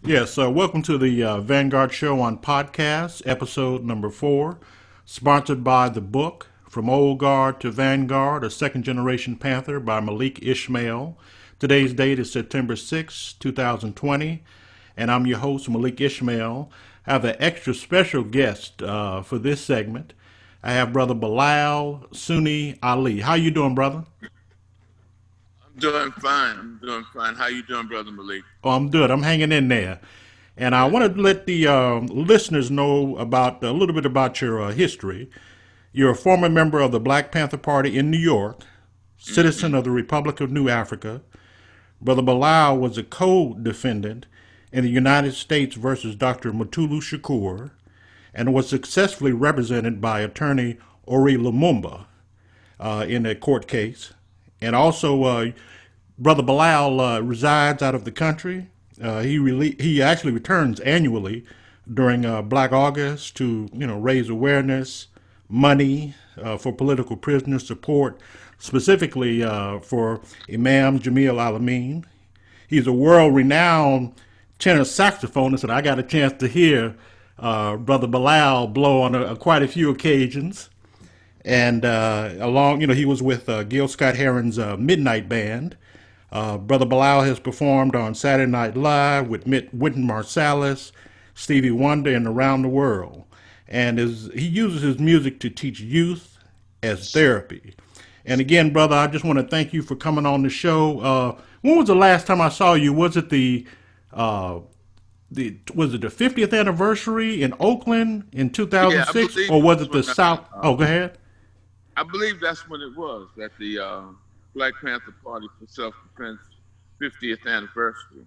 Yes, welcome to the Vanguard Show on podcast, episode number 4, sponsored by the book From Old Guard to Vanguard, a Second Generation Panther by Malik Ishmael. Today's date is September 6, 2020, and I'm your host, Malik Ishmael. I have an extra special guest for this segment. I have Brother Bilal Sunni-Ali. How you doing, brother? I'm doing fine. I'm doing fine. How you doing, Brother Malik? Oh, I'm good. I'm hanging in there. And I Good. want to let the listeners know about a little bit about your history. You're a former member of the Black Panther Party in New York, citizen Hmm. of the Republic of New Africa. Brother Bilal was a co-defendant in the United States versus Dr. Mutulu Shakur and was successfully represented by attorney Ori Lumumba in a court case. And also, Brother Bilal resides out of the country. He actually returns annually during Black August to raise awareness, money for political prisoner support, specifically for Imam Jameel Al-Amin. He's a world-renowned tenor saxophonist, and I got a chance to hear Brother Bilal blow on quite a few occasions. And he was with Gil Scott-Heron's Midnight Band. Brother Bilal has performed on Saturday Night Live with Wynton Marsalis, Stevie Wonder, and around the world. And he uses his music to teach youth as therapy. And again, brother, I just want to thank you for coming on the show. When was the last time I saw you? Was it uh, the 50th anniversary in Oakland in Yeah, I 2006, believe or was that's it the when South? Oh, go ahead. I believe that's when it was at the Black Panther Party for Self-Defense 50th anniversary.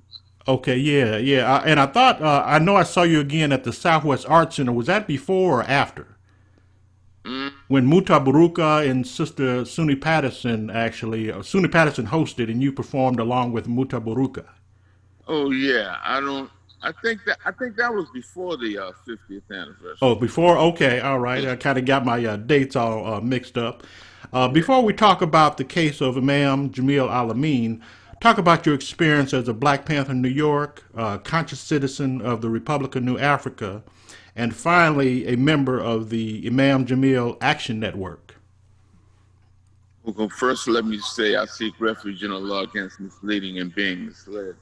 Okay, yeah, yeah. And I thought I know I saw you again at the Southwest Art Center. Was that before or after? Mm. When Mutabaruka and Sister Sunni Patterson Sunni Patterson hosted, and you performed along with Mutabaruka. Oh yeah, I don't. I think that was before the 50th Oh, anniversary. before? Okay, all right. Yeah. I kind of got my dates all mixed up. Yeah. Before we talk about the case of Imam Jameel Al-Amin, talk about your experience as a Black Panther in New York, conscious citizen of the Republic of New Africa, and finally a member of the Imam Jameel Action Network. Well, first, let me say I seek refuge in Allah against misleading and being misled,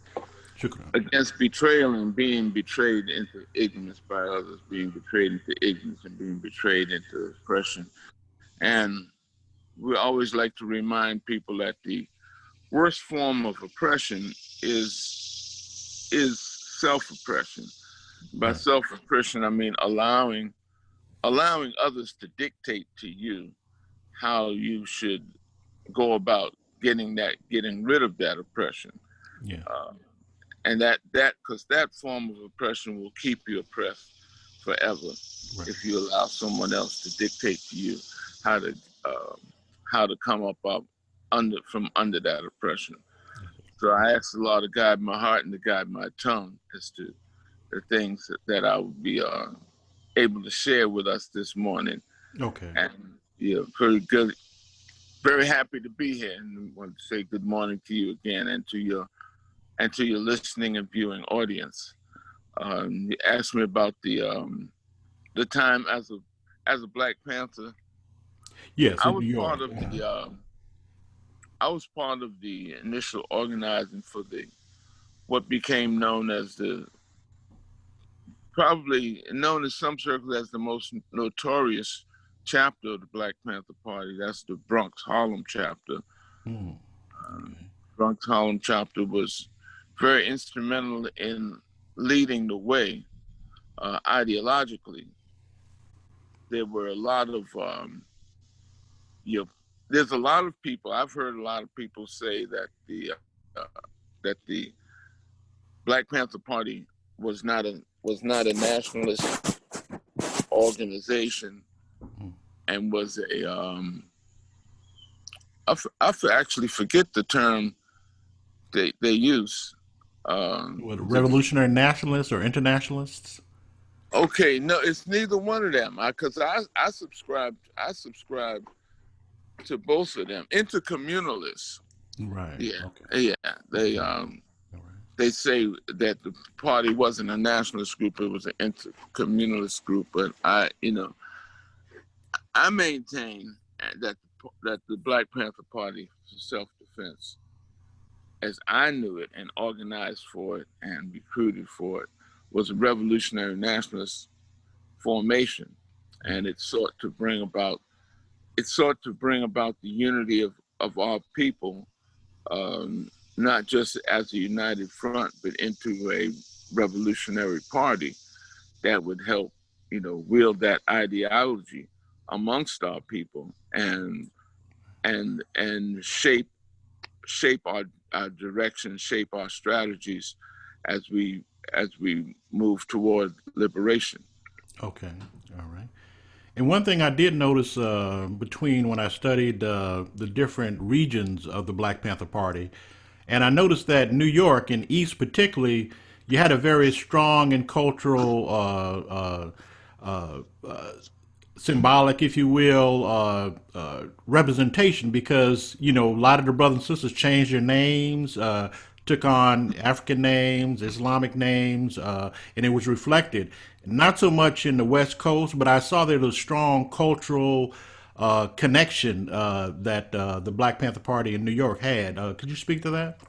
Shukran. against betrayal and being betrayed into ignorance by others, being betrayed into ignorance and being betrayed into oppression. And we always like to remind people that the worst form of oppression is self-oppression. By Right. self-oppression, I mean allowing others to dictate to you how you should go about getting rid of that oppression. Yeah. Uh, and that because that form of oppression will keep you oppressed forever Right. if you allow someone else to dictate to you how to uh, how to come up under that oppression. So I ask the Lord to guide my heart and to guide my tongue as to the things that I will be able to share with us this morning. Okay. And yeah, very good, very happy to be here, and I want to say good morning to you again and to your listening and viewing audience. You asked me about the time as a Black Panther. Yes, I in was New York. part of the initial organizing for the what became known as the probably known in some circles as the most notorious chapter of the Black Panther Party. That's the Bronx Harlem chapter. Mm. Uh, Okay. Bronx Harlem chapter was very instrumental in leading the way ideologically. There were a lot of you know, there's a lot of people. I've heard a lot of people say that the Black Panther Party was not a nationalist organization Mm. and was a actually forget the term they use. What, The, revolutionary nationalists or internationalists? okay, no, it's neither one of them. Because I subscribe to both of them. Intercommunalists. Right. Yeah, Okay. yeah. They Okay. All right. they say that the party wasn't a nationalist group; it was an intercommunalist group. But I maintain that the Black Panther Party for self-defense, as I knew it and organized for it and recruited for it, was a revolutionary nationalist formation, and it sought to bring about the unity of our people, not just as a united front, but into a revolutionary party that would help, wield that ideology amongst our people and shape our direction, shape our strategies as we move toward liberation. Okay, all right. And one thing I did notice between when I studied the different regions of the Black Panther Party, and I noticed that New York and East particularly, you had a very strong and cultural, symbolic, if you will, representation because, a lot of the brothers and sisters changed their names, took on African names, Islamic names, and it was reflected. Not so much in the West Coast, but I saw there was a strong cultural connection that the Black Panther Party in New York had. Could you speak to that?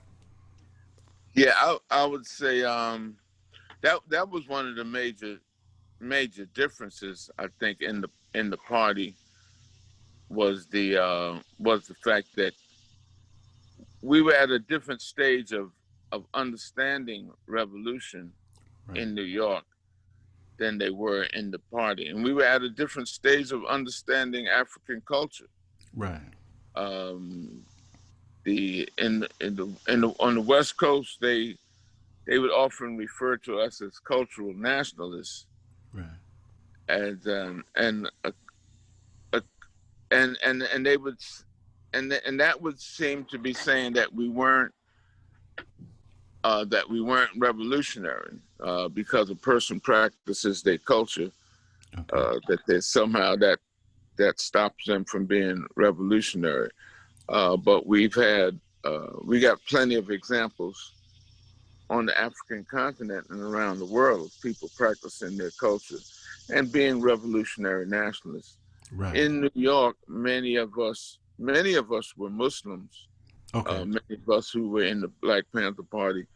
Yeah, I would say that was one of the major differences I think in the party was the fact that we were at a different stage of understanding revolution Right. in New York than they were in the party, and we were at a different stage of understanding African culture. Right. Um, on the West Coast, they would often refer to us as cultural nationalists, Right. as and they would and that would seem to be saying that we weren't revolutionary because a person practices their culture, Okay. that there's somehow that stops them from being revolutionary. But we got plenty of examples on the African continent and around the world of people practicing their culture and being revolutionary nationalists. Right. In New York, many of us were Muslims. Okay. Many of us who were in the Black Panther Party,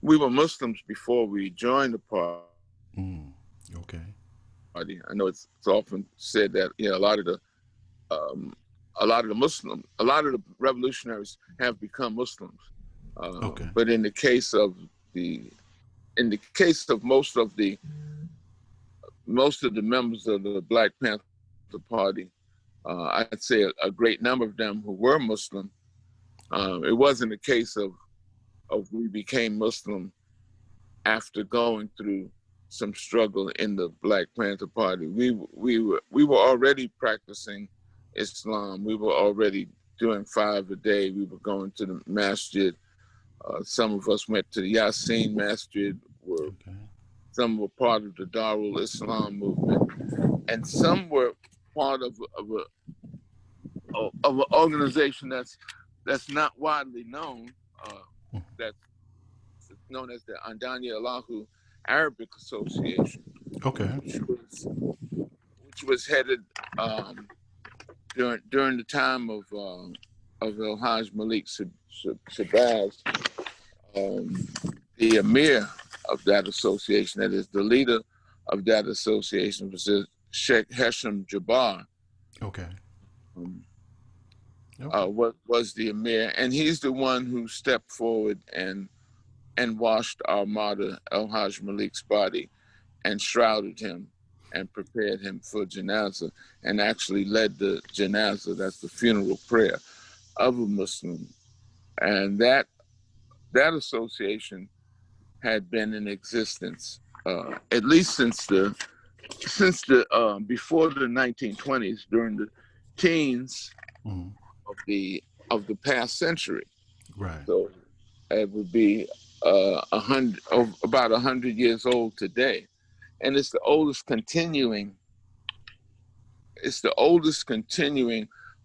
we were Muslims before we joined the party. Mm. Okay. I know it's often said that um, a lot of the revolutionaries have become Muslims. Okay. But in the case of most of the members of the Black Panther Party, I'd say a great number of them who were Muslim. It wasn't a case of we became Muslim after going through some struggle in the Black Panther Party. We were already practicing Islam. We were already doing 5 a day. We were going to the masjid. Some of us went to the Yasin Masjid, where Okay. some were part of the Darul Islam movement, and some were part of an organization that's not widely known. That's known as the Andanya Allahu Arabic Association, Okay. which was headed during the time of Al-Haj Malik Shabazz, the Emir of that association, that is the leader of that association, was Sheikh Hashem Jabbar. Okay. What was the Emir, and he's the one who stepped forward and washed our martyr Al-Haj Malik's body and shrouded him and prepared him for janazah, and actually led the janazah, that's the funeral prayer of a Muslim. And that association had been in existence at least since the before the 1920s, during the teens Mm-hmm. of the past century. Right. So it would be about 100 years old today, and it's the oldest continuing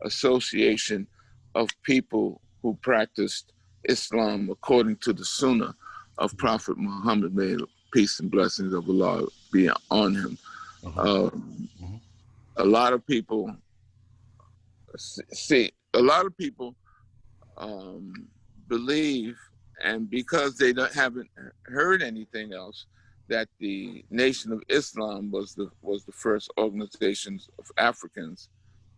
association of people who practiced Islam according to the Sunnah of Prophet Muhammad, may peace and blessings of Allah be on him. A lot of people believe, and because they haven't heard anything else, that the Nation of Islam was the first organization of Africans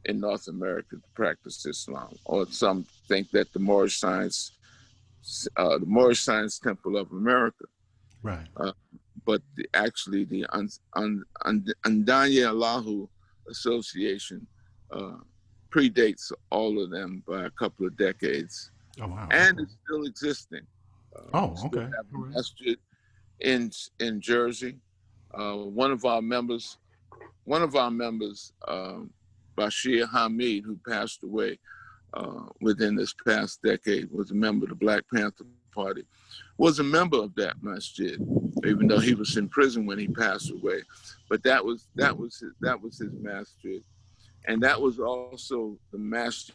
in North America to practice Islam, or some think that the Moorish Science Temple of America, right? But actually the Andanya Allahu Association predates all of them by a couple of decades. Oh wow! And it's still existing. Okay. Have a masjid in Jersey. One of our members, Bashir Hamid, who passed away within this past decade, was a member of the Black Panther Party, was a member of that masjid, even though he was in prison when he passed away. But that was his masjid, and that was also the masjid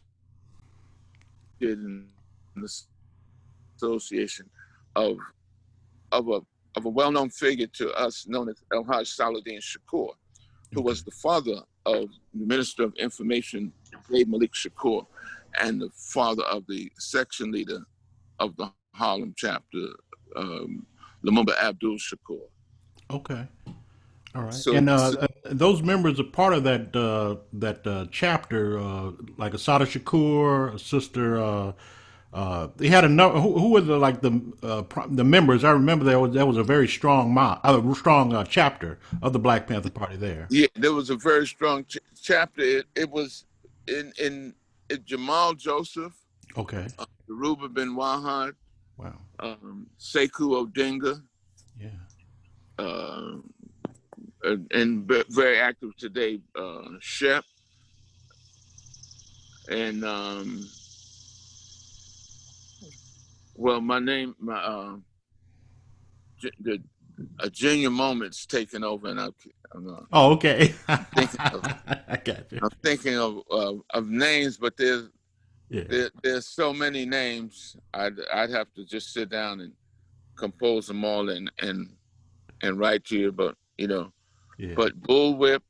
in the association of a well-known figure to us, known as El-Hajj Saladin Shakur, who was the father of the Minister of Information, Malik Shakur, and the father of the section leader of the Harlem chapter, Lumumba Abdul Shakur. Okay. All right. So, And those members are part of that chapter, like Asada Shakur, a sister. They had a number. Who were the members? I remember there was a very strong chapter of the Black Panther Party there. Yeah, there was a very strong chapter. It was in Jamal Joseph. Okay. Ruba bin Wahad. Wow. Sekou Odinga. Yeah. And very active today, Shep. And well, a Junior Moment's taken over, and oh, okay. I got you. I'm thinking of names, but there's so many names. I'd have to just sit down and compose them all and write to you. But but Bullwhip,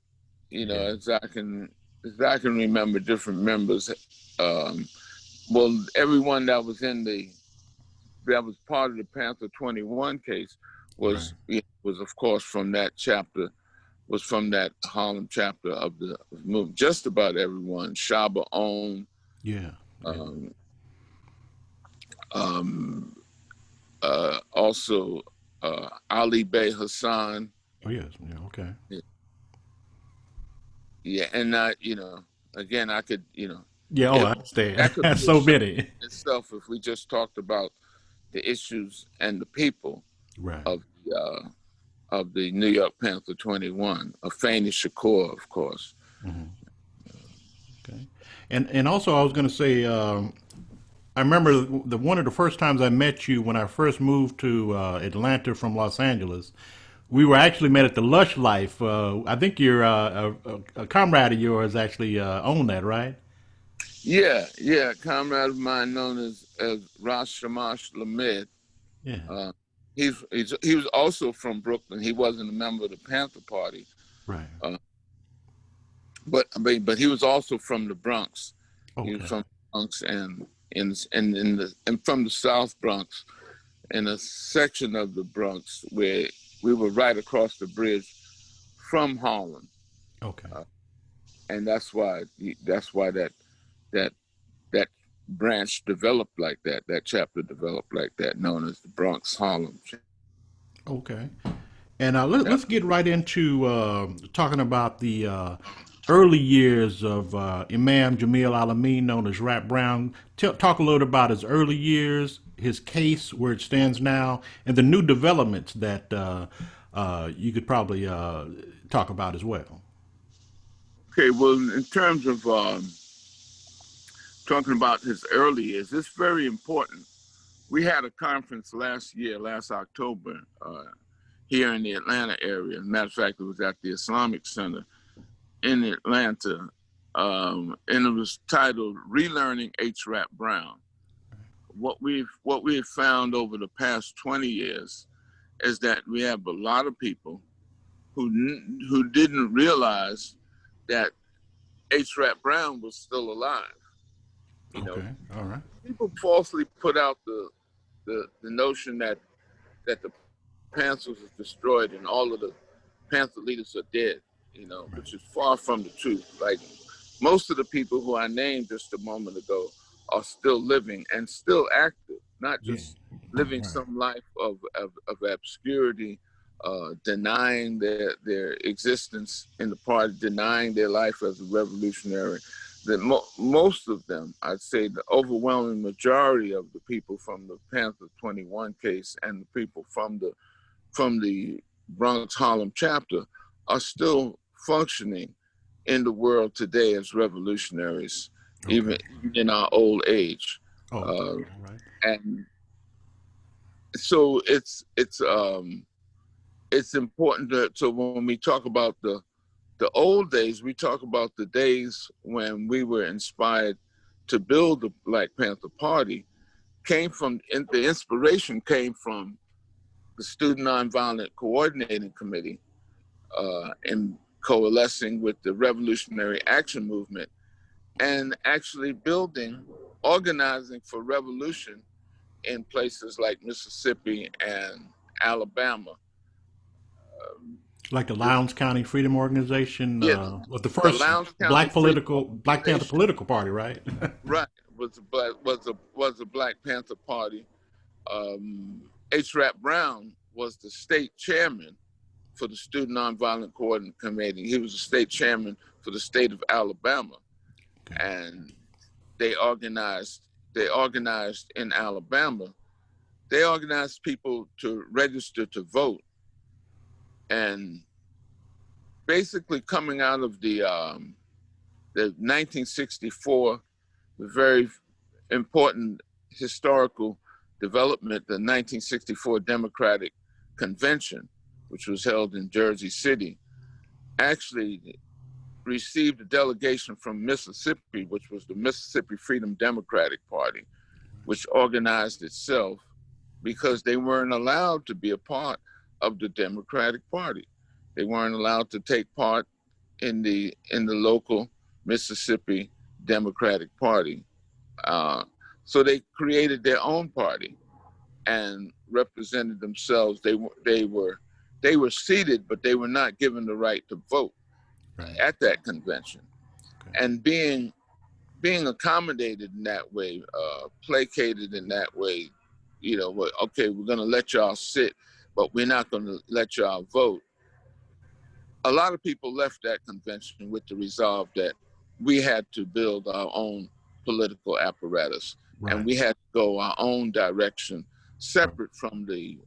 as I can remember different members. Well, everyone that was part of the Panther 21 case was of course from that chapter, was from that Harlem chapter of the movement. Just about everyone. Shaba Own. Yeah. Also Ali Bey Hassan. Oh yes. Yeah. Okay. Yeah, and again, I could, Yeah. Oh, I understand. That's so many. Itself, if we just talked about the issues and the people of the New York Panther 21, Afeni Shakur, of course. Okay. And also, I was going to say, I remember one of the first times I met you when I first moved to Atlanta from Los Angeles. We were actually met at the Lush Life. I think you're a comrade of yours actually owned that, right? Yeah, a comrade of mine known as Rash Shamash Lamed. Yeah. He was also from Brooklyn. He wasn't a member of the Panther Party, right? But he was also from the Bronx. Okay. He was from the Bronx and from the South Bronx, in a section of the Bronx where we were right across the bridge from Harlem. Okay. And that's why that branch developed like that. That chapter developed like that, known as the Bronx Harlem. Okay. And let's get right into talking about the early years of Imam Jameel Al-Amin, known as Rap Brown. Talk a little about his early years, his case, where it stands now, and the new developments that you could probably talk about as well. Okay, well, in terms of talking about his early years, it's very important. We had a conference last October, here in the Atlanta area. As a matter of fact, it was at the Islamic Center in Atlanta, and it was titled "Relearning H. Rap Brown," what we've found over the past 20 years is that we have a lot of people who didn't realize that H. Rap Brown was still alive. You know, Okay, all right. people falsely put out the notion that the Panthers was destroyed and all of the Panther leaders are dead, you know, Right. which is far from the truth. Like, most of the people who I named just a moment ago are still living and still active, not Yeah, just living right. some life of obscurity, denying their existence in the party, denying their life as a revolutionary. That most of them, I'd say the overwhelming majority of the people from the Panther 21 case and the people from the Bronx Harlem chapter are still functioning in the world today as revolutionaries, Okay. even in our old age. Oh, okay. Uh, All right. and so it's important to, so when we talk about the old days, we talk about the days when we were inspired to build the Black Panther Party. The inspiration came from the Student Nonviolent Coordinating Committee, in coalescing with the Revolutionary Action Movement and actually organizing for revolution in places like Mississippi and Alabama. Um, Like the Lowndes County Freedom Organization yeah, was the the first Lowndes County Freedom Black Panther Organization, political party, right? right, was a Black Panther Party. H. Rap Brown was the state chairman for the Student Nonviolent Coordinating Committee. He was the state chairman for the state of Alabama, Okay. and they organized in Alabama. They organized people to register to vote, and basically coming out of the 1964, the very important historical development, the 1964 Democratic Convention, which was held in Jersey City, actually received a delegation from Mississippi, which was the Mississippi Freedom Democratic Party, which organized itself because they weren't allowed to be a part of the Democratic Party. They weren't allowed to take part in the local Mississippi Democratic Party. So they created their own party and represented themselves. They were seated, but they were not given the right to vote Right. at that convention. Okay. And being accommodated in that way, placated in that way, you know, okay, we're going to let y'all sit, but we're not going to let y'all vote. A lot of people left that convention with the resolve that we had to build our own political apparatus, Right. and we had to go our own direction, separate from the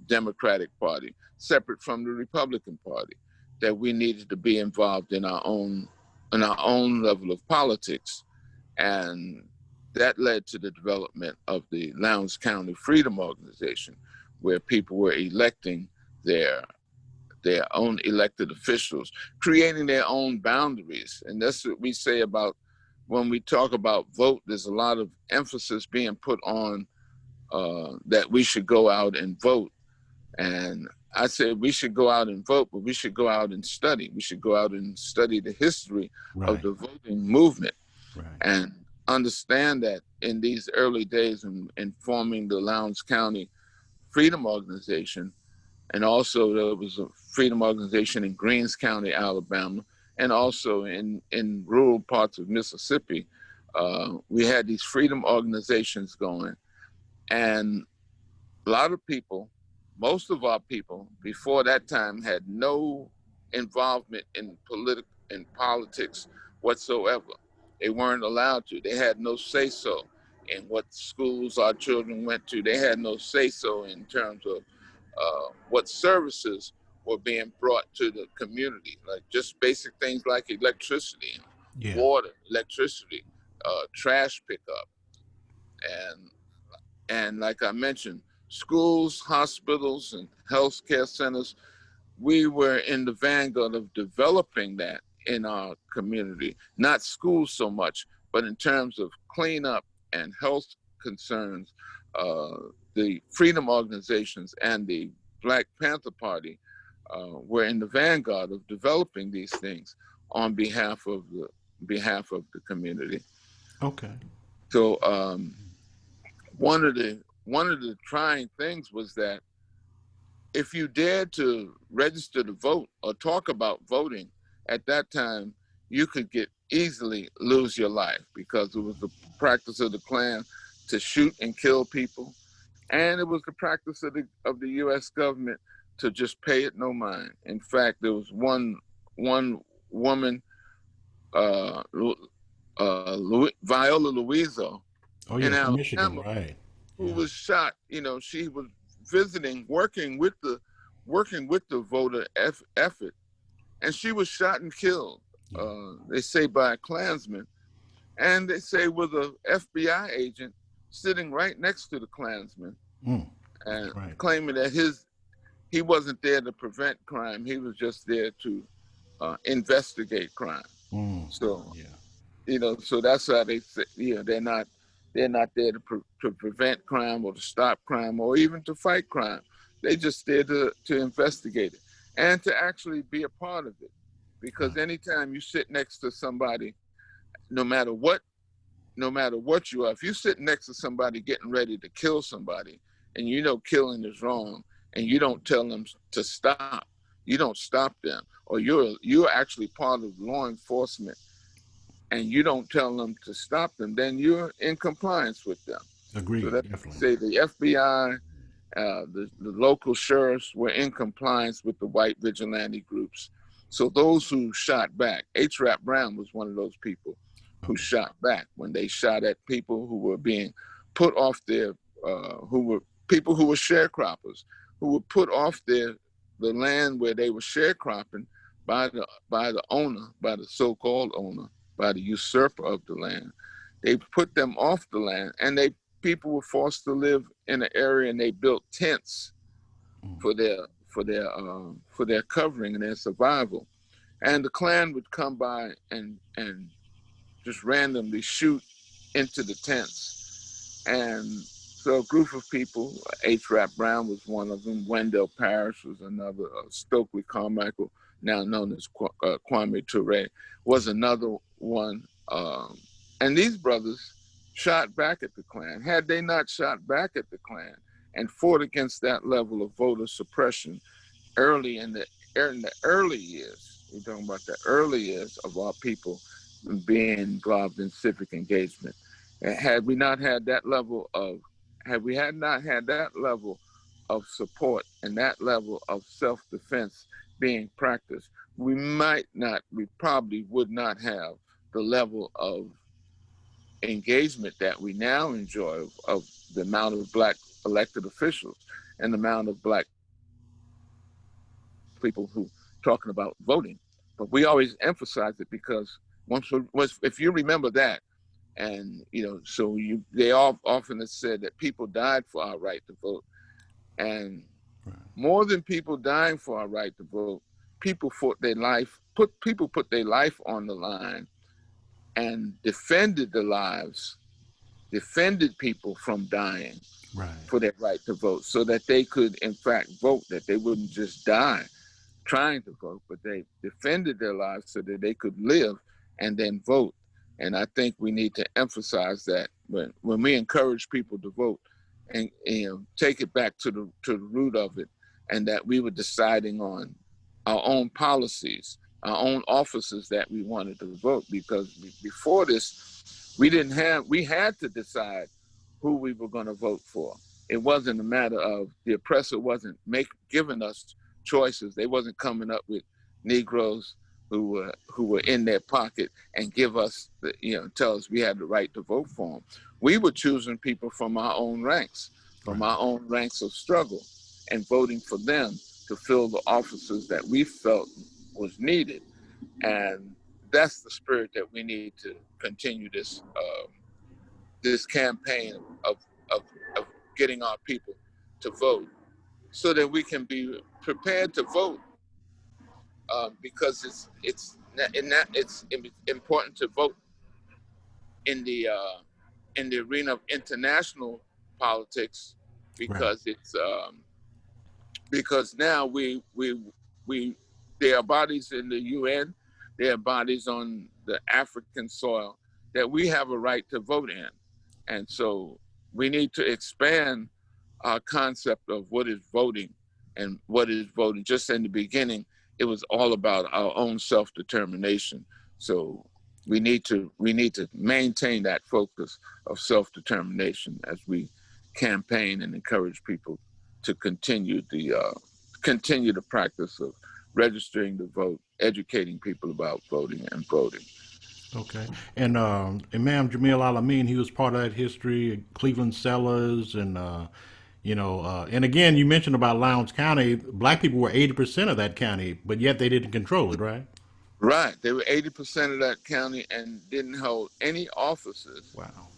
Democratic Party, separate from the Republican Party, that we needed to be involved in our own level of politics. And that led to the development of the Lowndes County Freedom Organization, where people were electing their own elected officials, creating their own boundaries. And that's what we say about when we talk about vote. There's a lot of emphasis being put on that we should go out and vote. And I said we should go out and vote, but we should go out and study. We should go out and study the history of the voting movement, right, and understand that in these early days in forming the Lowndes County Freedom Organization, and also there was a freedom organization in Greens County, Alabama, and also in rural parts of Mississippi. We had these freedom organizations going, and a lot of people, most of our people before that time, had no involvement in politics whatsoever. They weren't allowed to. They had no say-so in what schools our children went to. They had no say-so in terms of what services were being brought to the community, like just basic things like electricity, yeah, water, trash pickup, and like I mentioned, schools, hospitals, and healthcare centers. We were in the vanguard of developing that in our community, not schools so much, but in terms of cleanup and health concerns, the freedom organizations and the Black Panther Party were in the vanguard of developing these things on behalf of the community. Okay. So one of the trying things was that if you dared to register to vote or talk about voting at that time, you could easily lose your life, because it was the practice of the Klan to shoot and kill people, and it was the practice of the U.S. government to just pay it no mind. In fact, there was one woman, Viola Louiso, Oh in yeah, from Michigan, Alabama, right? who Yeah. was shot. She was visiting, working with the voter effort, and she was shot and killed. Yeah. They say by a Klansman, and they say with a FBI agent sitting right next to the Klansman, Mm, and right. claiming that he wasn't there to prevent crime; he was just there to investigate crime. Mm, So yeah. so that's how they say, they're not there to prevent crime or to stop crime or even to fight crime. They just there to investigate it and to actually be a part of it. Because Right. anytime you sit next to somebody, no matter what you are, if you sit next to somebody getting ready to kill somebody, and killing is wrong, and you don't tell them to stop, you don't stop them, or you're actually part of law enforcement, and you don't tell them to stop them, then you're in compliance with them. So Agreed. that Definitely. say the FBI, the local sheriffs were in compliance with the white vigilante groups. So those who shot back, H. Rap Brown was one of those people who Okay. shot back when they shot at people who were being put off their, who were people who were sharecroppers, who were put off the land where they were sharecropping by the owner, by the so-called owner, by the usurper of the land. They put them off the land, and people were forced to live in an area, and they built tents Mm, for their covering and their survival. And the Klan would come by and just randomly shoot into the tents. And so a group of people, H. Rap Brown was one of them, Wendell Parrish was another, Stokely Carmichael, now known as Kwame Ture, was another one. And these brothers shot back at the Klan. Had they not shot back at the Klan and fought against that level of voter suppression early in the early years, we're talking about the early years of our people being involved in civic engagement. And had we not had that level of, support and that level of self-defense being practiced, we probably would not have the level of engagement that we now enjoy of the amount of Black elected officials and the amount of Black people who talking about voting. But we always emphasize it because once if you remember that, and they all often have said that people died for our right to vote, and right. more than people dying for our right to vote, people put their life on the line and defended their lives, defended people from dying Right. for their right to vote, so that they could in fact vote, that they wouldn't just die trying to vote, but they defended their lives so that they could live and then vote. And I think we need to emphasize that when we encourage people to vote, and take it back to the root of it, and that we were deciding on our own policies, our own officers that we wanted to vote. Because before this, we had to decide who we were going to vote for. It wasn't a matter of, the oppressor wasn't giving us choices. They wasn't coming up with Negroes who were in their pocket and give us tell us we had the right to vote for them. We were choosing people from our own ranks, Right. of struggle, and voting for them to fill the offices that we felt was needed. And that's the spirit that we need to continue this campaign of of getting our people to vote, so that we can be prepared to vote, because it's important to vote in the in the arena of international politics, Right. because it's because now we there are bodies in the UN, there are bodies on the African soil that we have a right to vote in, and so we need to expand our concept of what is voting and what is voting. Just in the beginning, it was all about our own self-determination. So we need to maintain that focus of self-determination as we campaign and encourage people to continue the practice of registering to vote, educating people about voting and voting. Okay. And Imam Jameel Al-Amin, he was part of that history, Cleveland Sellers, and and again, you mentioned about Lowndes County. Black people were 80% of that county, but yet they didn't control it, right? Right. They were 80% of that county and didn't hold any offices, Wow.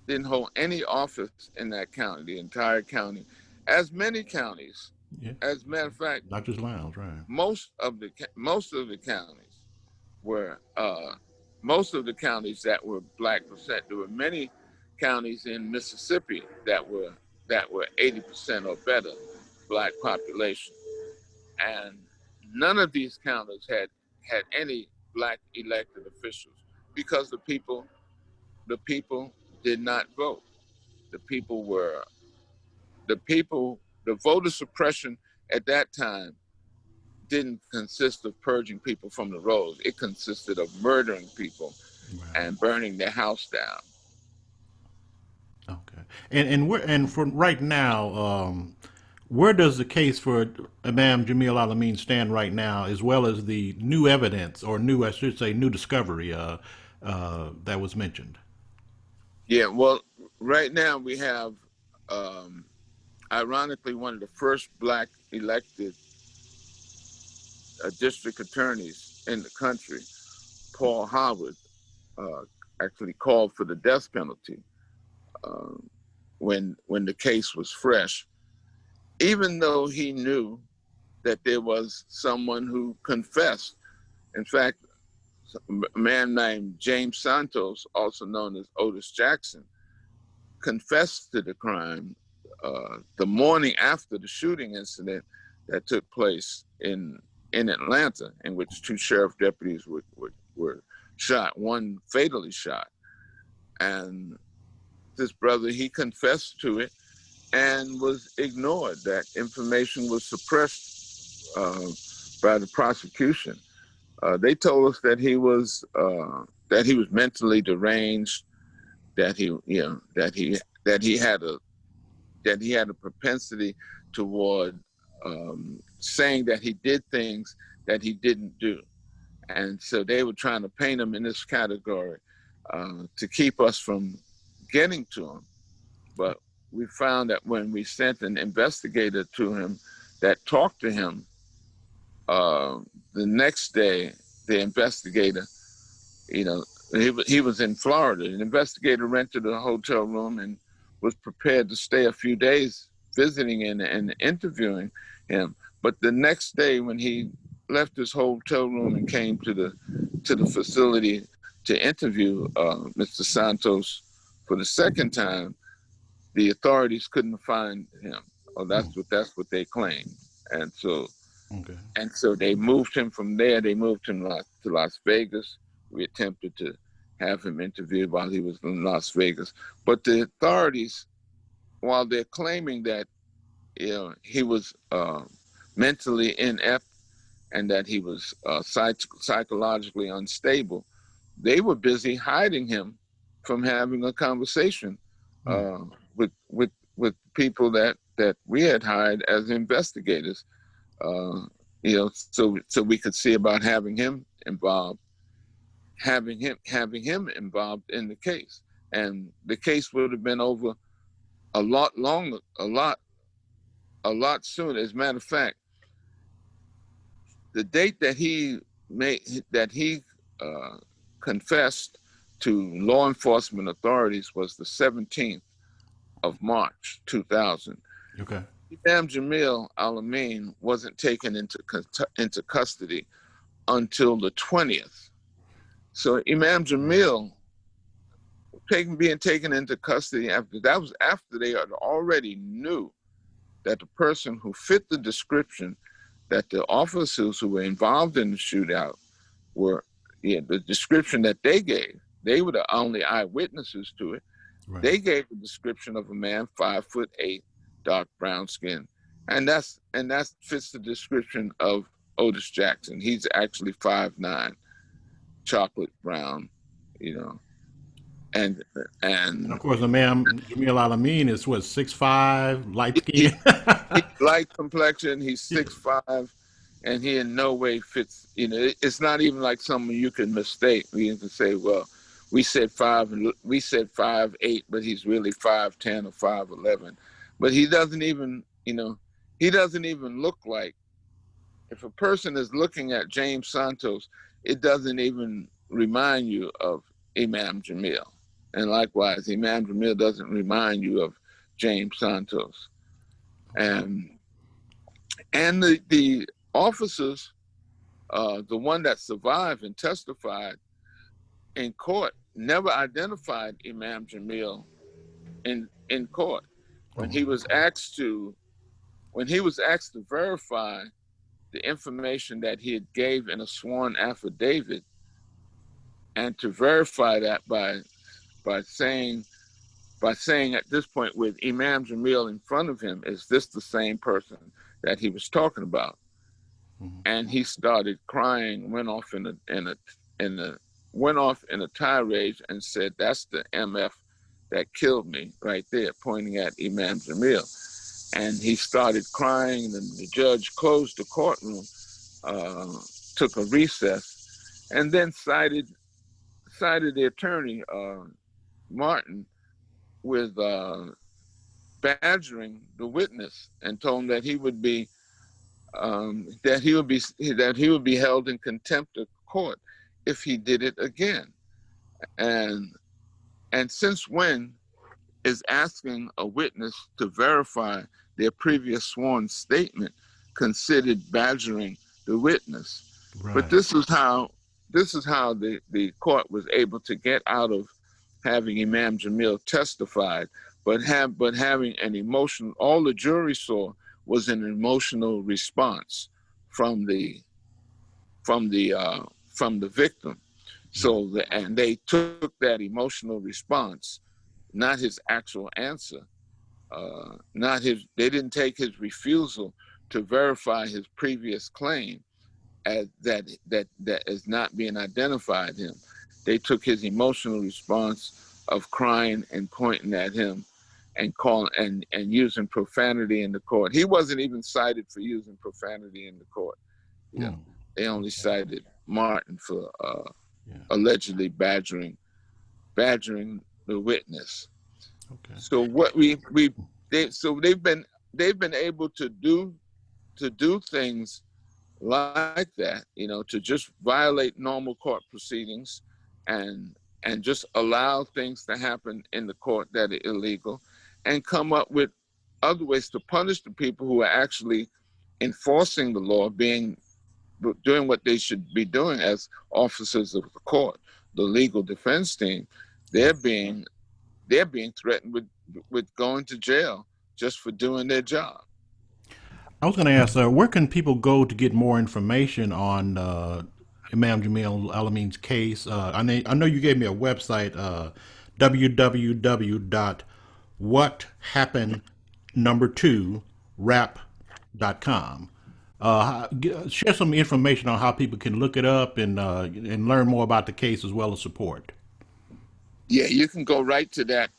didn't hold any office in that county, the entire county. As many counties, Yeah. as a matter of fact, Not just Lowndes, right? most of the counties were that were Black percent. There were many counties in Mississippi that were 80% or better Black population, and none of these counties had any Black elected officials because the people did not vote. The people were the voter suppression at that time didn't consist of purging people from the rolls. It consisted of murdering people Right. and burning their house down. Okay. And for right now, where does the case for Imam Jamil Al-Amin stand right now, as well as the new evidence, or I should say, new discovery that was mentioned? Yeah, well, right now we have, um, ironically, one of the first Black elected district attorneys in the country, Paul Howard, uh, actually called for the death penalty um, when the case was fresh, even though he knew that there was someone who confessed. In fact, a man named James Santos, also known as Otis Jackson, confessed to the crime the morning after the shooting incident that took place in Atlanta, in which two sheriff deputies were shot, one fatally shot. And this brother, he confessed to it and was ignored. That information was suppressed by the prosecution. They told us that he was mentally deranged, that he had a propensity toward saying that he did things that he didn't do, and so they were trying to paint him in this category to keep us from getting to him. But we found that when we sent an investigator to him that talked to him, uh, the next day, the investigator, he was in Florida. An investigator rented a hotel room and was prepared to stay a few days visiting and interviewing him. But the next day, when he left his hotel room and came to the facility to interview Mr. Santos for the second time, the authorities couldn't find him. Oh, Hmm. that's what they claimed, and so Okay. and so they moved him from there. They moved him to Las Vegas. We attempted to have him interviewed while he was in Las Vegas, but the authorities, while they're claiming that he was mentally inept and that he was psychologically unstable, they were busy hiding him from having a conversation Hmm. uh, with people that we had hired as investigators. Uh, so we could see about having him involved in the case, and the case would have been over a lot longer, a lot sooner. As a matter of fact, the date that he uh, confessed to law enforcement authorities was the 17th of March 2000. Okay. Imam Jameel Al-Amin wasn't taken into custody until the 20th. So Imam Wow. Jameel being taken into custody after that was after they had already knew that the person who fit the description that the officers who were involved in the shootout were, the description that they gave. They were the only eyewitnesses to it. Right. They gave a description of a man 5'8", dark brown skin, and that fits the description of Otis Jackson. He's actually 5'9", chocolate brown, and of course, the man Jamil Al-Amin is what, 6'5", light he, skin. he's light complexion. He's 6'5", and he in no way fits. It's not even like someone you can mistake. You can say, well, we said 5'8", but he's really 5'10" or 5'11". But he doesn't even, he doesn't even look like. If a person is looking at James Santos, it doesn't even remind you of Imam Jameel. And likewise, Imam Jameel doesn't remind you of James Santos. And the officers, the one that survived and testified in court, never identified Imam Jameel in court. When he was asked to verify the information that he had gave in a sworn affidavit, and to verify that by saying at this point with Imam Jameel in front of him, is this the same person that he was talking about? Mm-hmm. And he started crying, went off in a tirade and said, "That's the MF that killed me," right there, pointing at Imam Jameel. And he started crying, and the judge closed the courtroom, took a recess, and then cited the attorney, Martin, with badgering the witness, and told him that he would be held in contempt of court if he did it again. And since when is asking a witness to verify their previous sworn statement considered badgering the witness? Right. But this is how the court was able to get out of having Imam Jameel testified, but having an emotional. All the jury saw was an emotional response from the victim. So and they took that emotional response, not his actual answer, they didn't take his refusal to verify his previous claim as that as not being identified him. They took his emotional response of crying and pointing at him and calling and using profanity in the court. He wasn't even cited for using profanity in the court. They only cited Martin for allegedly badgering the witness. Okay. So what they've been able to do things like that, to just violate normal court proceedings and just allow things to happen in the court that are illegal, and come up with other ways to punish the people who are actually enforcing the law, doing what they should be doing as officers of the court, the legal defense team. They're being threatened with going to jail just for doing their job. I was going to ask, where can people go to get more information on Imam Jameel Al-Amin's case? I know you gave me a website, www.whathappened2rap.com. Share some information on how people can look it up and learn more about the case as well as support. Yeah, you can go right to that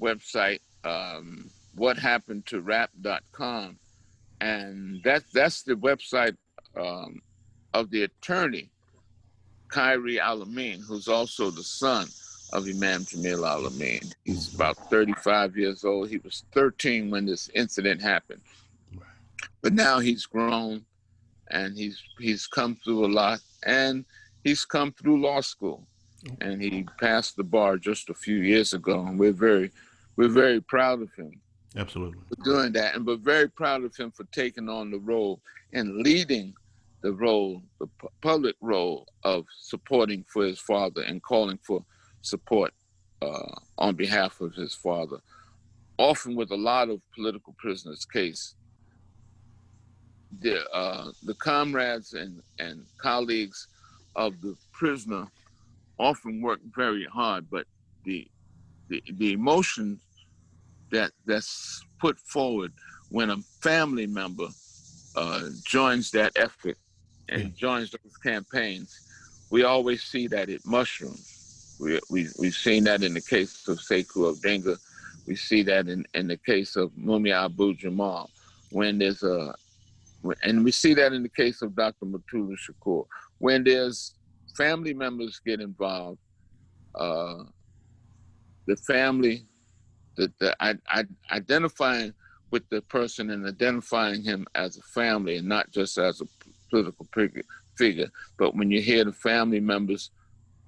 website, whathappened2rap.com. And that's the website of the attorney, Kyrie Al-Amin, who's also the son of Imam Jameel Al-Amin. He's about 35 years old. He was 13 when this incident happened. Right. But now he's grown, and he's come through a lot, and he's come through law school. Okay. And he passed the bar just a few years ago, and we're very proud of him. Absolutely. For doing that, and we're very proud of him for taking on the role and leading the role, the public role of supporting for his father and calling for support on behalf of his father, often with a lot of political prisoners' case. The comrades and colleagues of the prisoner often work very hard, but the emotion that's put forward when a family member joins that effort and joins those campaigns, we always see that it mushrooms. We've seen that in the case of Sekou Odinga. We see that in the case of Mumia Abu Jamal, and we see that in the case of Dr. Mutulu Shakur. When there's family members get involved, the family, identifying with the person and identifying him as a family and not just as a political figure, but when you hear the family members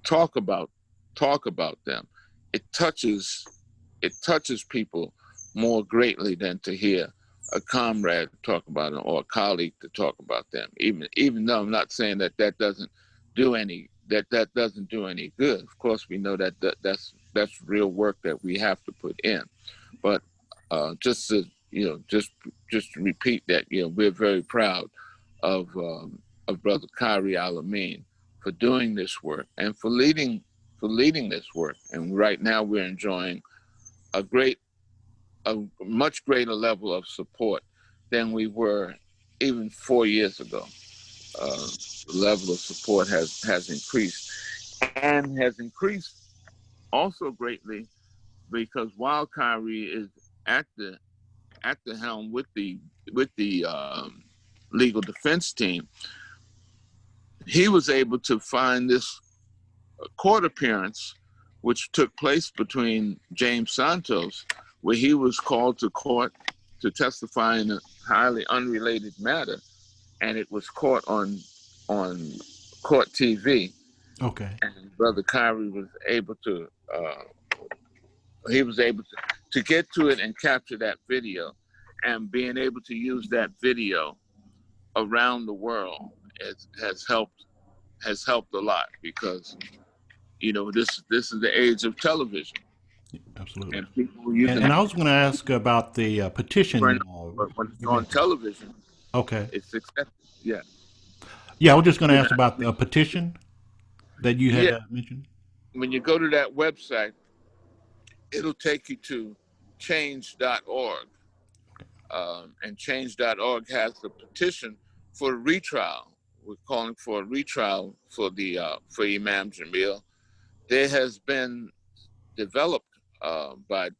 talk about them, it touches people more greatly than to hear a comrade talk about them or a colleague to talk about them. Even though I'm not saying that doesn't do any good. Of course, we know that's real work that we have to put in. But just to repeat that, we're very proud of Brother Khari Al-Amin for doing this work and for leading this work. And right now we're enjoying a much greater level of support than we were even 4 years ago. The level of support has increased, and has increased also greatly because while Khari is at the helm with the legal defense team, he was able to find this court appearance which took place between James Santos, where he was called to court to testify in a highly unrelated matter, and it was caught on court TV. Okay. And Brother Khari was able to get to it and capture that video, and being able to use that video around the world has helped a lot, because this is the age of television. Absolutely. And people using And I was going to ask about the petition. but when it's on television, Okay. it's accepted. Yeah. Yeah, I was just going to ask about the petition that you had mentioned. When you go to that website, it'll take you to change.org. And change.org has the petition for a retrial. We're calling for a retrial for for Imam Jameel. There has been developed by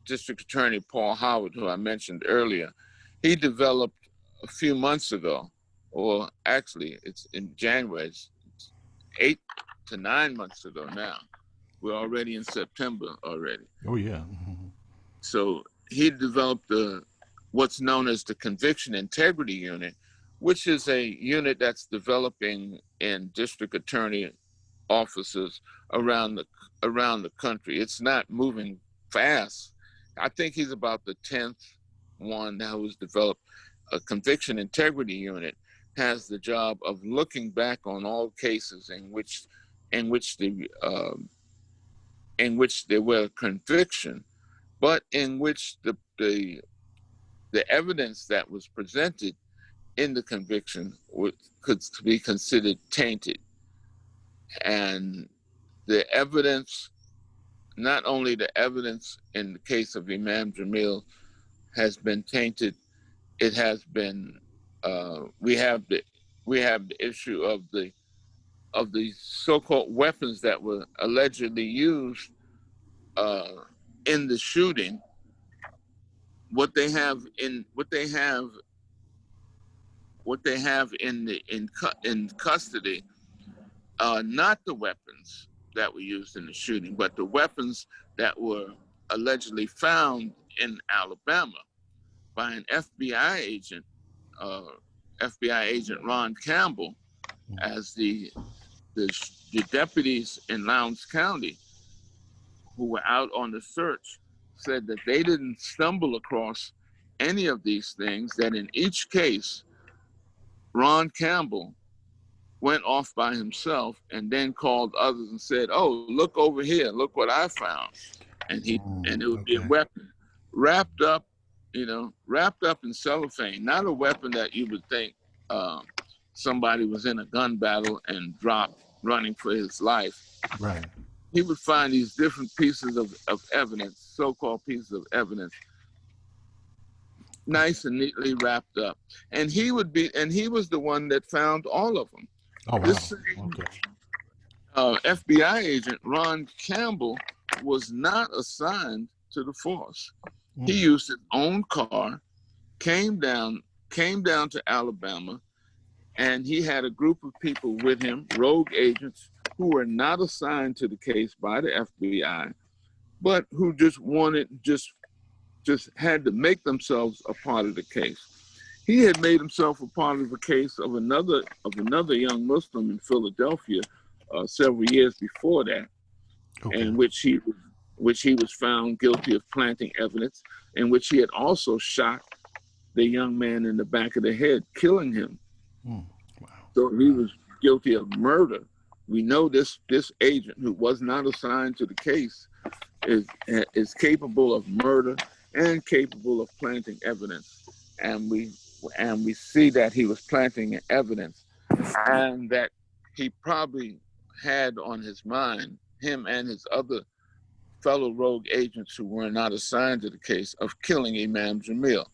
District Attorney Paul Howard, who I mentioned earlier. He developed a few months ago, or actually it's in January, it's 8 to 9 months ago now. We're already in September already. Oh, yeah. Mm-hmm. So he developed what's known as the Conviction Integrity Unit, which is a unit that's developing in district attorney offices around the country. It's not moving fast. I think he's about the 10th one that was developed. A Conviction Integrity Unit has the job of looking back on all cases in which there were conviction, but in which the evidence that was presented in the conviction could be considered tainted. And the evidence, not only the evidence in the case of Imam Jameel has been tainted, it has been, we have the issue of the so-called weapons that were allegedly used in the shooting. What they have in custody, not the weapons that were used in the shooting, but the weapons that were allegedly found in Alabama by an FBI agent Ron Campbell, as the deputies in Lowndes County who were out on the search said that they didn't stumble across any of these things, that in each case, Ron Campbell went off by himself and then called others and said, "Oh, look over here, look what I found," and it would be a Okay. weapon wrapped up, wrapped up in cellophane, not a weapon that you would think somebody was in a gun battle and dropped running for his life. Right. He would find these different pieces of evidence, so-called pieces of evidence, nice and neatly wrapped up. And he was the one that found all of them. Oh, wow. This same Okay. FBI agent, Ron Campbell, was not assigned to the force. He used his own car, came down to Alabama, and he had a group of people with him, rogue agents, who were not assigned to the case by the FBI, but who just had to make themselves a part of the case. He had made himself a part of the case of another young Muslim in Philadelphia several years before that, Okay. in which he was found guilty of planting evidence, in which he had also shot the young man in the back of the head, killing him. Wow. So he was guilty of murder. We know this agent, who was not assigned to the case, is capable of murder and capable of planting evidence. And we see that he was planting evidence, and that he probably had on his mind, him and his other fellow rogue agents who were not assigned to the case, of killing Imam Jameel.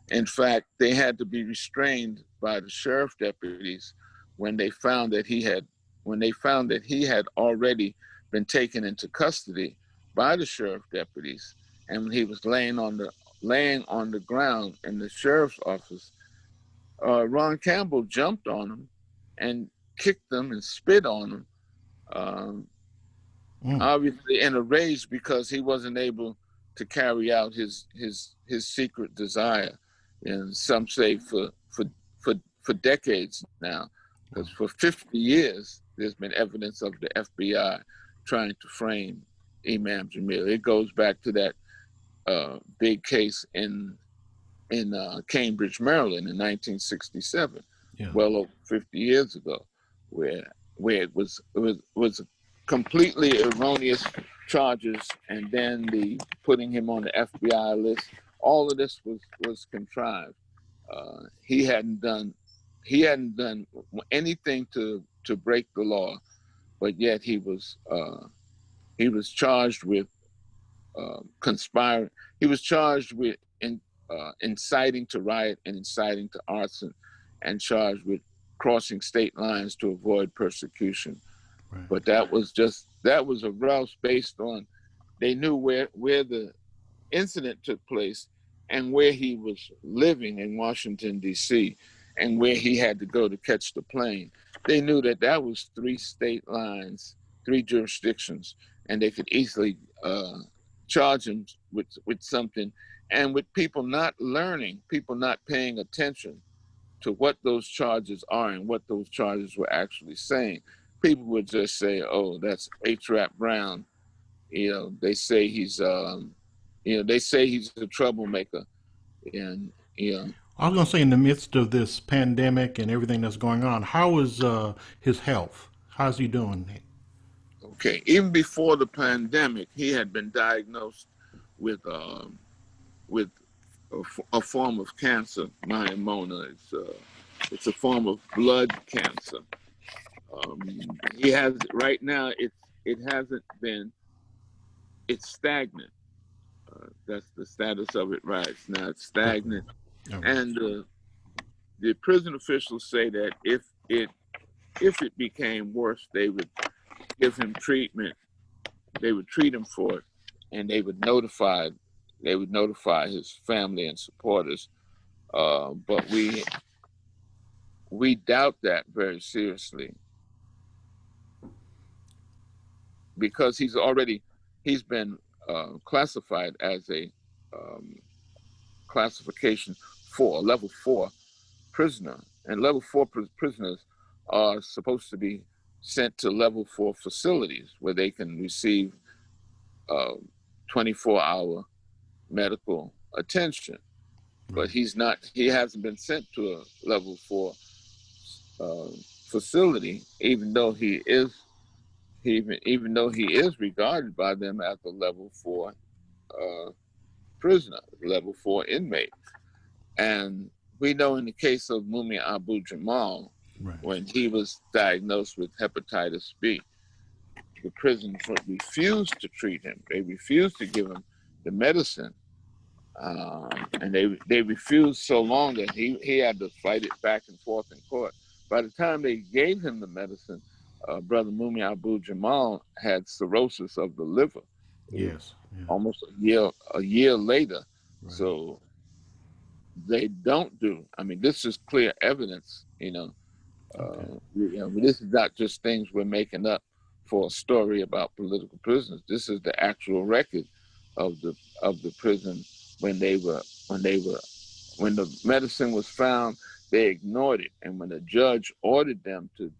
In fact, they had to be restrained by the sheriff deputies when they found that he had already been taken into custody by the sheriff deputies, and when he was laying on the ground in the sheriff's office, Ron Campbell jumped on him and kicked him and spit on him, obviously in a rage because he wasn't able to carry out his secret desire, and some say for decades now, because for 50 years there's been evidence of the FBI trying to frame Imam Jameel. It goes back to that big case in Cambridge, Maryland in 1967, well over 50 years ago, where it was completely erroneous charges, and then the putting him on the FBI list. All of this was contrived. He hadn't done anything to break the law, but yet he was charged with conspiring. He was charged with inciting to riot and inciting to arson, and charged with crossing state lines to avoid persecution. Right. But that was a rouse based on, they knew where the incident took place and where he was living in Washington, D.C., and where he had to go to catch the plane. They knew that was 3 state lines, 3 jurisdictions, and they could easily charge him with something. And with people not learning, people not paying attention to what those charges are and what those charges were actually saying, people would just say, "Oh, that's H-Rap Brown." They say he's a troublemaker, and I was going to say, in the midst of this pandemic and everything that's going on, how is his health? How's he doing? Okay, even before the pandemic, he had been diagnosed with a form of cancer, myeloma. It's a form of blood cancer. He has right now. It's stagnant. That's the status of it right now. It's stagnant, and the prison officials say that if it became worse, they would give him treatment. They would treat him for it, and they would notify his family and supporters. But we doubt that very seriously, because he's been classified as a classification 4, level 4 prisoner, and level 4 prisoners are supposed to be sent to level 4 facilities where they can receive 24-hour medical attention. But he hasn't been sent to a level 4 facility, even though even though he is regarded by them as a level 4 prisoner, level 4 inmate. And we know in the case of Mumia Abu Jamal, Right. when he was diagnosed with hepatitis B, the prison refused to treat him. They refused to give him the medicine. And they refused so long that he had to fight it back and forth in court. By the time they gave him the medicine, Brother Mumia Abu Jamal had cirrhosis of the liver. Yes. Yeah. Almost a year later. Right. So they don't do. I mean, this is clear evidence. Okay. This is not just things we're making up for a story about political prisoners. This is the actual record of the prison when the medicine was found. They ignored it, and when the judge ordered them to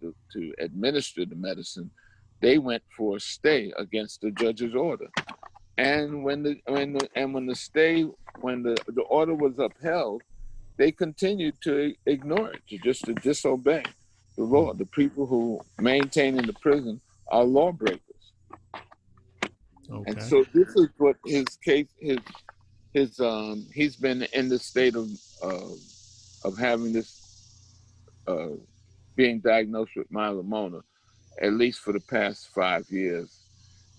administer the medicine, they went for a stay against the judge's order. And when the order was upheld, they continued to ignore it, to disobey the law. The people who maintain in the prison are lawbreakers. Okay. And so this is what his case, he's been in the state of having this, being diagnosed with myeloma, at least for the past 5 years.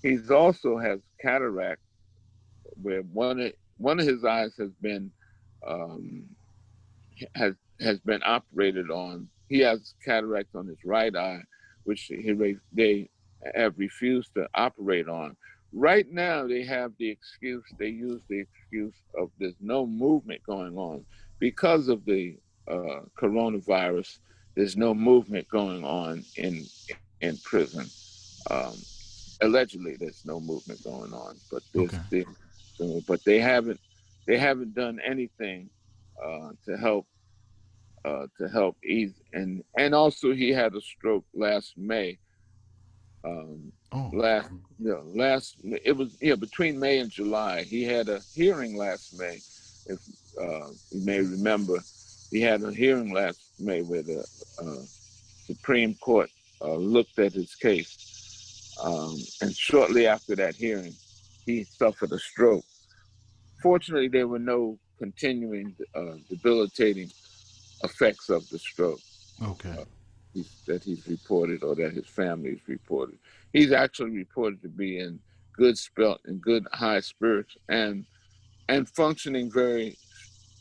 He's also has cataract, where one of his eyes has been operated on. He has cataract on his right eye, which they have refused to operate on. Right now, they use the excuse of there's no movement going on because of the coronavirus. There's no movement going on in prison. Allegedly, there's no movement going on, but but they haven't done anything to help ease. And also, he had a stroke last May. Between May and July, he had a hearing last May. If you may remember, he had a hearing last May where the Supreme Court looked at his case. And shortly after that hearing, he suffered a stroke. Fortunately, there were no continuing debilitating effects of the stroke. Okay. That he's reported, or that his family's reported. He's actually reported to be in good high spirits and functioning very,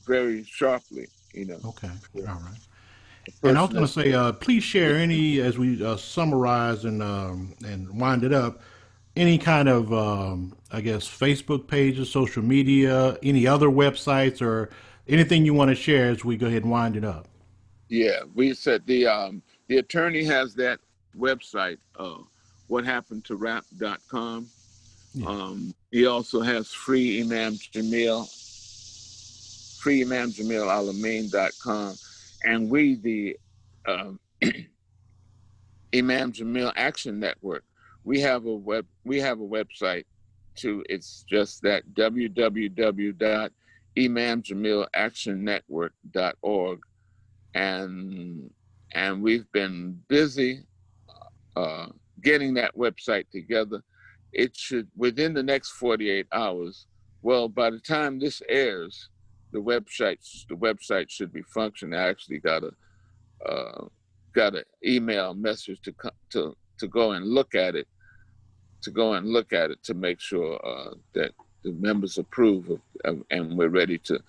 very sharply. Okay. All right. And I was going to say, please share any, as we summarize and wind it up, any kind of, I guess, Facebook pages, social media, any other websites, or anything you want to share as we go ahead and wind it up. Yeah, we said the attorney has that website, whathappenedtorap.com. Yeah. He also has free Imam Jameel Al-Amin.com. And we, the Imam Jameel Action Network, we have a website too. It's just that www.imamjameelactionnetwork.org. And we've been busy getting that website together. It should, within the next 48 hours, well, by the time this airs, the website should be functioning. I actually got an email message to go and look at it, to make sure that the members approve of, and we're ready to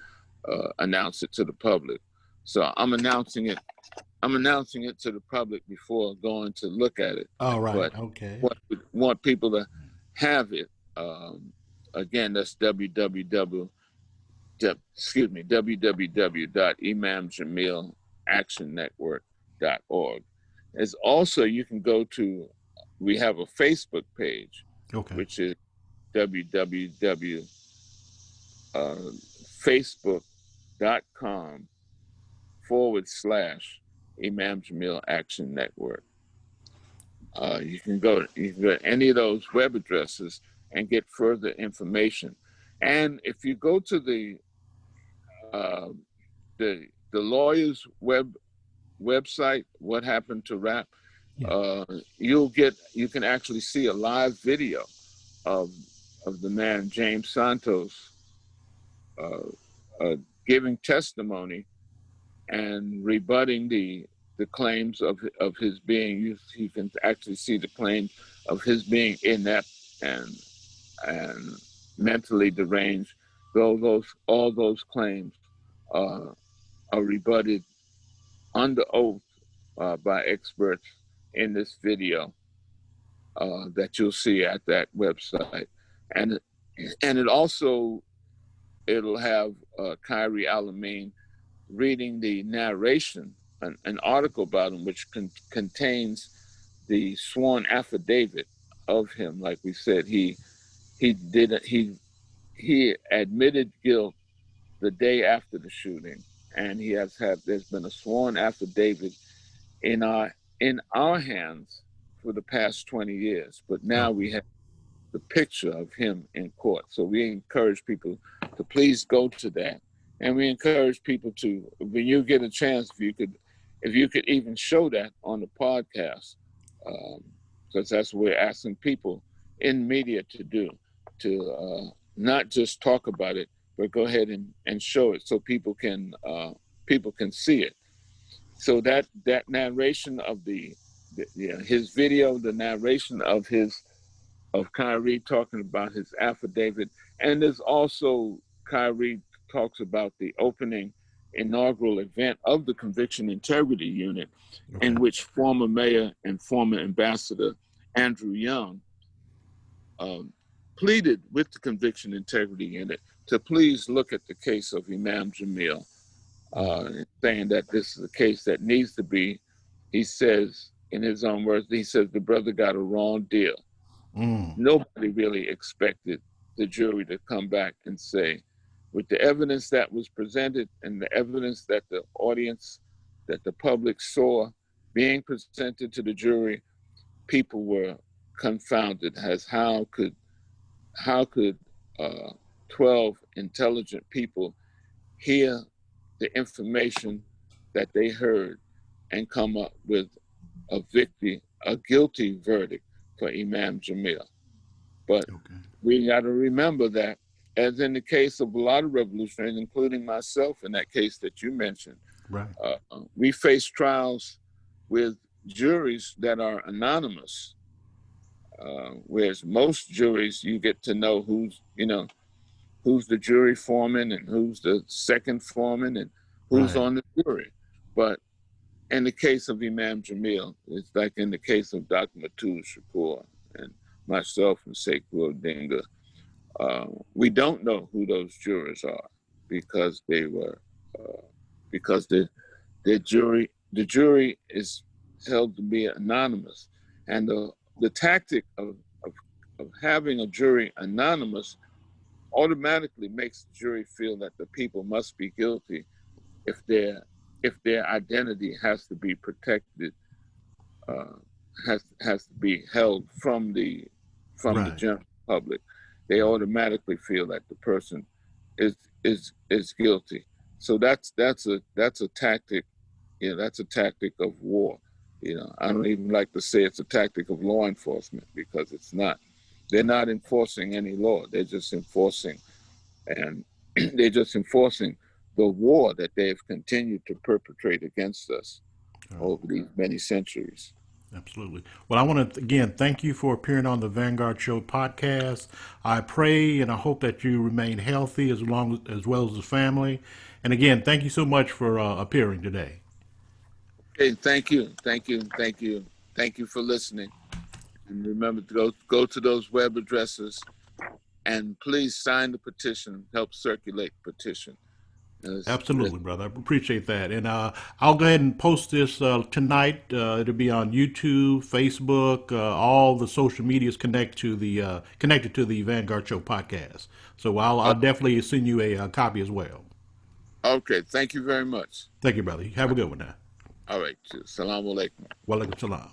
announce it to the public. So I'm announcing it to the public before going to look at it. All right. But okay. Want people to have it. Again, that's www.imamjameelactionnetwork.org. As also, you can go to, we have a Facebook page, which is www.facebook.com/Imam Jameel Action Network. You can go to any of those web addresses and get further information. And if you go to the lawyer's website, What Happened to Rap, Yeah. you can actually see a live video of the man James Santos uh, uh, giving testimony and rebutting the claims of his being. You can actually see the claims of his being inept and mentally deranged. All those claims uh, are rebutted under oath by experts in this video that you'll see at that website, and it also it'll have Kyrie Al-Amin reading the narration, an article about him, which contains the sworn affidavit of him. Like we said, he did he admitted guilt the day after the shooting, and there's been a sworn affidavit in our hands for the past 20 years. But now Oh, we have the picture of him in court. So we encourage people to please go to that, and we encourage people to, when you get a chance, if you could even show that on the podcast, because that's what we're asking people in media to do, to not just talk about it, but go ahead and show it so people can see it. So that narration of his video, the narration of Kyrie talking about his affidavit, and there's also Kyrie talks about the opening inaugural event of the Conviction Integrity Unit, okay. in which former mayor and former ambassador Andrew Young pleaded with the Conviction Integrity Unit to please look at the case of Imam Jameel, saying that this is a case that needs to be, he says in his own words, he says the brother got a wrong deal. Mm. Nobody really expected the jury to come back and say, with the evidence that was presented and the evidence that the audience, that the public saw being presented to the jury, people were confounded as how could 12 intelligent people hear the information that they heard and come up with a guilty verdict for Imam Jameel. But Okay. we got to remember that, as in the case of a lot of revolutionaries, including myself in that case that you mentioned, Right. we face trials with juries that are anonymous, whereas most juries you get to know who's the jury foreman and who's the second foreman and who's Right. on the jury. But in the case of Imam Jameel, it's like in the case of Dr. Matul Shakur and myself and Sekou Odinga, we don't know who those jurors are because they were because the jury is held to be anonymous, and the tactic of having a jury anonymous automatically makes the jury feel that the people must be guilty if their identity has to be protected, uh, has to be held from the Right. general public. They automatically feel that the person is guilty. So that's a tactic. That's a tactic of war. I don't even like to say it's a tactic of law enforcement, because it's not. They're not enforcing any law. They're just enforcing and they're just enforcing the war that they've continued to perpetrate against us over these many centuries. Absolutely. Well, I want to again thank you for appearing on the Vanguard Show podcast. I pray and I hope that you remain healthy as well as the family. And again, thank you so much for appearing today. Okay, thank you for listening. And remember to go to those web addresses and please sign the petition, help circulate the petition. Absolutely, brother. I appreciate that. And I'll go ahead and post this tonight. It'll be on YouTube, Facebook, all the social medias connected to the Vanguard Show podcast. So I'll definitely send you a copy as well. Okay, thank you very much. Thank you, brother. Have a good one now. All right, salam alaikum. Walaikum salam.